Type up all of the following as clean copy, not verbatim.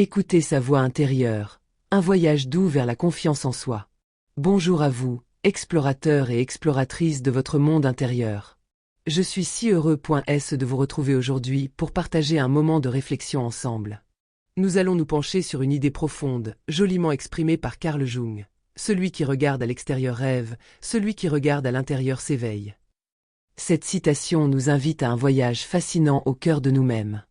Écoutez sa voix intérieure, un voyage doux vers la confiance en soi. Bonjour à vous, explorateurs et exploratrices de votre monde intérieur. Je suis si heureux de vous retrouver aujourd'hui pour partager un moment de réflexion ensemble. Nous allons nous pencher sur une idée profonde, joliment exprimée par Carl Jung. Celui qui regarde à l'extérieur rêve, celui qui regarde à l'intérieur s'éveille. Cette citation nous invite à un voyage fascinant au cœur de nous-mêmes.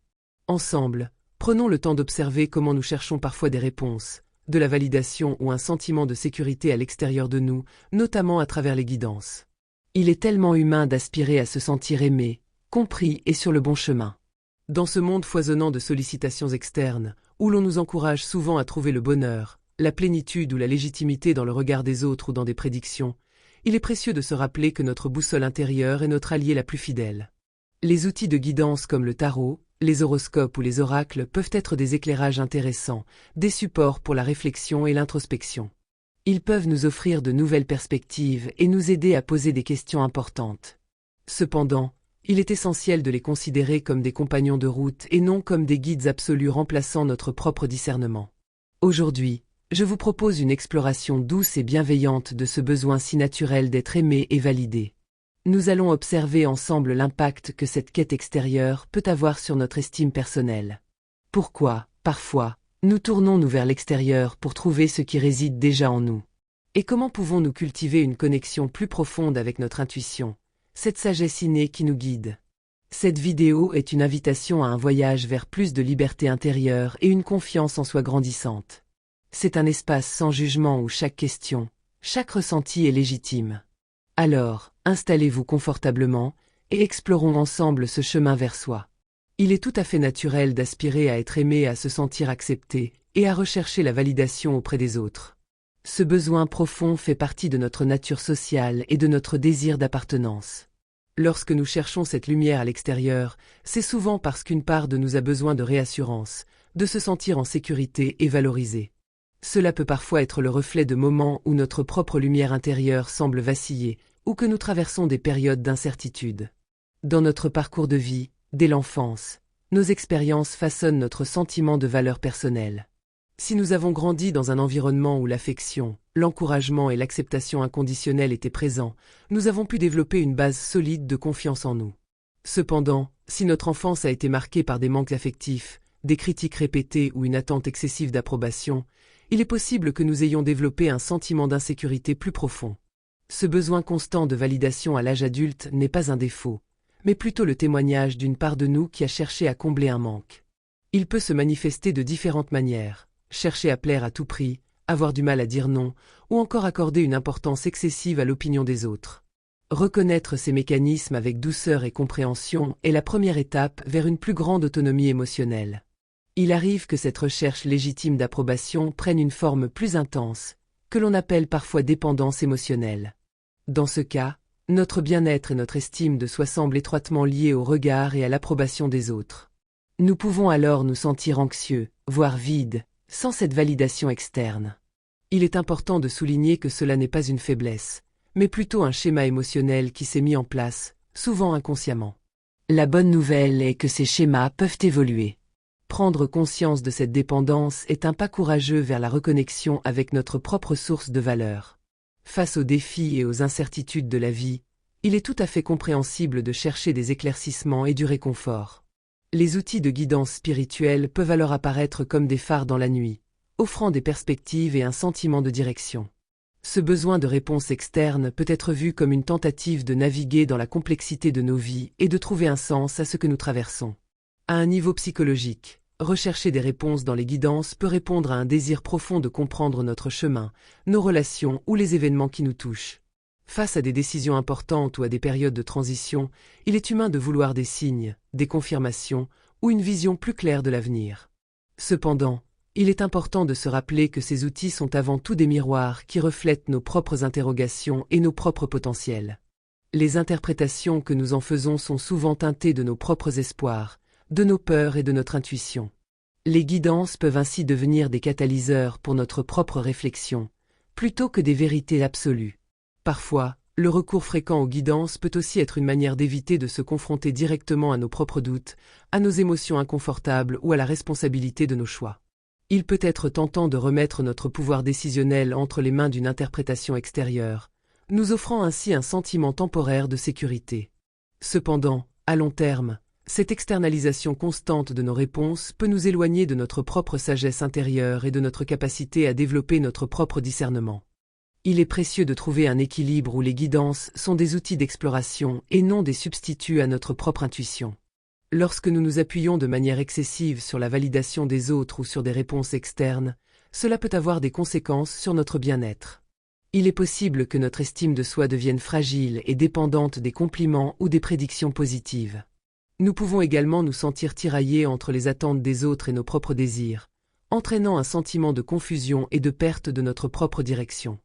Ensemble, prenons le temps d'observer comment nous cherchons parfois des réponses, de la validation ou un sentiment de sécurité à l'extérieur de nous, notamment à travers les guidances. Il est tellement humain d'aspirer à se sentir aimé, compris et sur le bon chemin. Dans ce monde foisonnant de sollicitations externes, où l'on nous encourage souvent à trouver le bonheur, la plénitude ou la légitimité dans le regard des autres ou dans des prédictions, il est précieux de se rappeler que notre boussole intérieure est notre allié la plus fidèle. Les outils de guidance comme le tarot, les horoscopes ou les oracles peuvent être des éclairages intéressants, des supports pour la réflexion et l'introspection. Ils peuvent nous offrir de nouvelles perspectives et nous aider à poser des questions importantes. Cependant, il est essentiel de les considérer comme des compagnons de route et non comme des guides absolus remplaçant notre propre discernement. Aujourd'hui, je vous propose une exploration douce et bienveillante de ce besoin si naturel d'être aimé et validé. Nous allons observer ensemble l'impact que cette quête extérieure peut avoir sur notre estime personnelle. Pourquoi, parfois, nous tournons-nous vers l'extérieur pour trouver ce qui réside déjà en nous? Et comment pouvons-nous cultiver une connexion plus profonde avec notre intuition, cette sagesse innée qui nous guide? Cette vidéo est une invitation à un voyage vers plus de liberté intérieure et une confiance en soi grandissante. C'est un espace sans jugement où chaque question, chaque ressenti est légitime. Alors, installez-vous confortablement et explorons ensemble ce chemin vers soi. Il est tout à fait naturel d'aspirer à être aimé, à se sentir accepté et à rechercher la validation auprès des autres. Ce besoin profond fait partie de notre nature sociale et de notre désir d'appartenance. Lorsque nous cherchons cette lumière à l'extérieur, c'est souvent parce qu'une part de nous a besoin de réassurance, de se sentir en sécurité et valorisé. Cela peut parfois être le reflet de moments où notre propre lumière intérieure semble vaciller, ou que nous traversons des périodes d'incertitude. Dans notre parcours de vie, dès l'enfance, nos expériences façonnent notre sentiment de valeur personnelle. Si nous avons grandi dans un environnement où l'affection, l'encouragement et l'acceptation inconditionnelle étaient présents, nous avons pu développer une base solide de confiance en nous. Cependant, si notre enfance a été marquée par des manques affectifs, des critiques répétées ou une attente excessive d'approbation, il est possible que nous ayons développé un sentiment d'insécurité plus profond. Ce besoin constant de validation à l'âge adulte n'est pas un défaut, mais plutôt le témoignage d'une part de nous qui a cherché à combler un manque. Il peut se manifester de différentes manières, chercher à plaire à tout prix, avoir du mal à dire non, ou encore accorder une importance excessive à l'opinion des autres. Reconnaître ces mécanismes avec douceur et compréhension est la première étape vers une plus grande autonomie émotionnelle. Il arrive que cette recherche légitime d'approbation prenne une forme plus intense, que l'on appelle parfois dépendance émotionnelle. Dans ce cas, notre bien-être et notre estime de soi semblent étroitement liés au regard et à l'approbation des autres. Nous pouvons alors nous sentir anxieux, voire vides, sans cette validation externe. Il est important de souligner que cela n'est pas une faiblesse, mais plutôt un schéma émotionnel qui s'est mis en place, souvent inconsciemment. La bonne nouvelle est que ces schémas peuvent évoluer. Prendre conscience de cette dépendance est un pas courageux vers la reconnexion avec notre propre source de valeur. Face aux défis et aux incertitudes de la vie, il est tout à fait compréhensible de chercher des éclaircissements et du réconfort. Les outils de guidance spirituelle peuvent alors apparaître comme des phares dans la nuit, offrant des perspectives et un sentiment de direction. Ce besoin de réponse externe peut être vu comme une tentative de naviguer dans la complexité de nos vies et de trouver un sens à ce que nous traversons. À un niveau psychologique, rechercher des réponses dans les guidances peut répondre à un désir profond de comprendre notre chemin, nos relations ou les événements qui nous touchent. Face à des décisions importantes ou à des périodes de transition, il est humain de vouloir des signes, des confirmations ou une vision plus claire de l'avenir. Cependant, il est important de se rappeler que ces outils sont avant tout des miroirs qui reflètent nos propres interrogations et nos propres potentiels. Les interprétations que nous en faisons sont souvent teintées de nos propres espoirs, de nos peurs et de notre intuition. Les guidances peuvent ainsi devenir des catalyseurs pour notre propre réflexion, plutôt que des vérités absolues. Parfois, le recours fréquent aux guidances peut aussi être une manière d'éviter de se confronter directement à nos propres doutes, à nos émotions inconfortables ou à la responsabilité de nos choix. Il peut être tentant de remettre notre pouvoir décisionnel entre les mains d'une interprétation extérieure, nous offrant ainsi un sentiment temporaire de sécurité. Cependant, à long terme, cette externalisation constante de nos réponses peut nous éloigner de notre propre sagesse intérieure et de notre capacité à développer notre propre discernement. Il est précieux de trouver un équilibre où les guidances sont des outils d'exploration et non des substituts à notre propre intuition. Lorsque nous nous appuyons de manière excessive sur la validation des autres ou sur des réponses externes, cela peut avoir des conséquences sur notre bien-être. Il est possible que notre estime de soi devienne fragile et dépendante des compliments ou des prédictions positives. Nous pouvons également nous sentir tiraillés entre les attentes des autres et nos propres désirs, entraînant un sentiment de confusion et de perte de notre propre direction.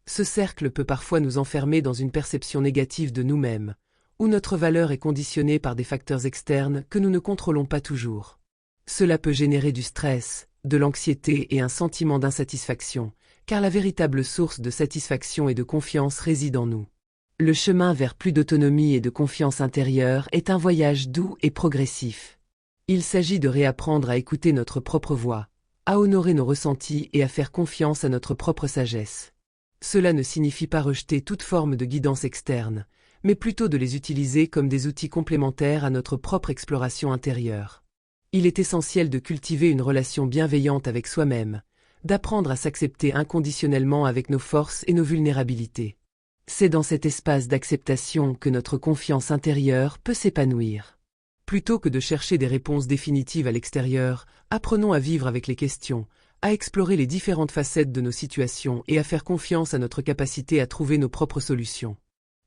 Ce cercle peut parfois nous enfermer dans une perception négative de nous-mêmes, où notre valeur est conditionnée par des facteurs externes que nous ne contrôlons pas toujours. Cela peut générer du stress, de l'anxiété et un sentiment d'insatisfaction, car la véritable source de satisfaction et de confiance réside en nous. Le chemin vers plus d'autonomie et de confiance intérieure est un voyage doux et progressif. Il s'agit de réapprendre à écouter notre propre voix, à honorer nos ressentis et à faire confiance à notre propre sagesse. Cela ne signifie pas rejeter toute forme de guidance externe, mais plutôt de les utiliser comme des outils complémentaires à notre propre exploration intérieure. Il est essentiel de cultiver une relation bienveillante avec soi-même, d'apprendre à s'accepter inconditionnellement avec nos forces et nos vulnérabilités. C'est dans cet espace d'acceptation que notre confiance intérieure peut s'épanouir. Plutôt que de chercher des réponses définitives à l'extérieur, apprenons à vivre avec les questions, à explorer les différentes facettes de nos situations et à faire confiance à notre capacité à trouver nos propres solutions.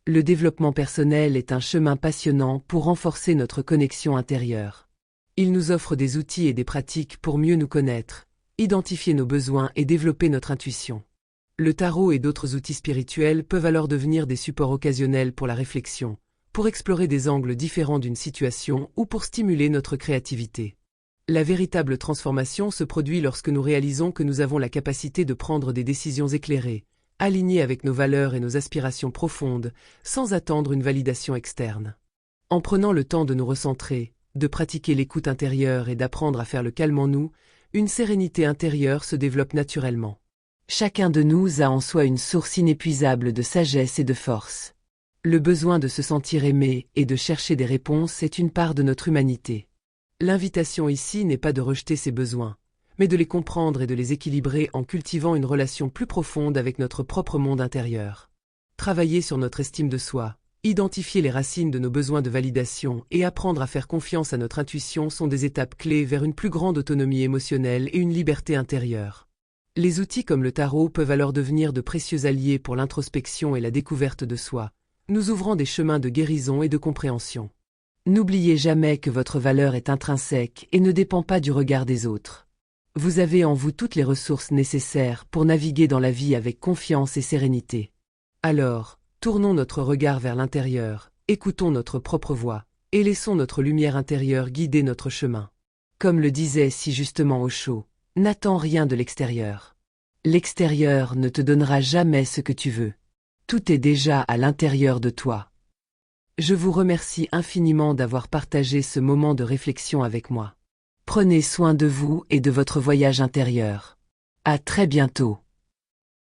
Le développement personnel est un chemin passionnant pour renforcer notre connexion intérieure. Il nous offre des outils et des pratiques pour mieux nous connaître, identifier nos besoins et développer notre intuition. Le tarot et d'autres outils spirituels peuvent alors devenir des supports occasionnels pour la réflexion, pour explorer des angles différents d'une situation ou pour stimuler notre créativité. La véritable transformation se produit lorsque nous réalisons que nous avons la capacité de prendre des décisions éclairées, alignées avec nos valeurs et nos aspirations profondes, sans attendre une validation externe. En prenant le temps de nous recentrer, de pratiquer l'écoute intérieure et d'apprendre à faire le calme en nous, une sérénité intérieure se développe naturellement. Chacun de nous a en soi une source inépuisable de sagesse et de force. Le besoin de se sentir aimé et de chercher des réponses est une part de notre humanité. L'invitation ici n'est pas de rejeter ces besoins, mais de les comprendre et de les équilibrer en cultivant une relation plus profonde avec notre propre monde intérieur. Travailler sur notre estime de soi, identifier les racines de nos besoins de validation et apprendre à faire confiance à notre intuition sont des étapes clés vers une plus grande autonomie émotionnelle et une liberté intérieure. Les outils comme le tarot peuvent alors devenir de précieux alliés pour l'introspection et la découverte de soi, nous ouvrant des chemins de guérison et de compréhension. N'oubliez jamais que votre valeur est intrinsèque et ne dépend pas du regard des autres. Vous avez en vous toutes les ressources nécessaires pour naviguer dans la vie avec confiance et sérénité. Alors, tournons notre regard vers l'intérieur, écoutons notre propre voix, et laissons notre lumière intérieure guider notre chemin. Comme le disait si justement Osho, n'attends rien de l'extérieur. L'extérieur ne te donnera jamais ce que tu veux. Tout est déjà à l'intérieur de toi. Je vous remercie infiniment d'avoir partagé ce moment de réflexion avec moi. Prenez soin de vous et de votre voyage intérieur. À très bientôt.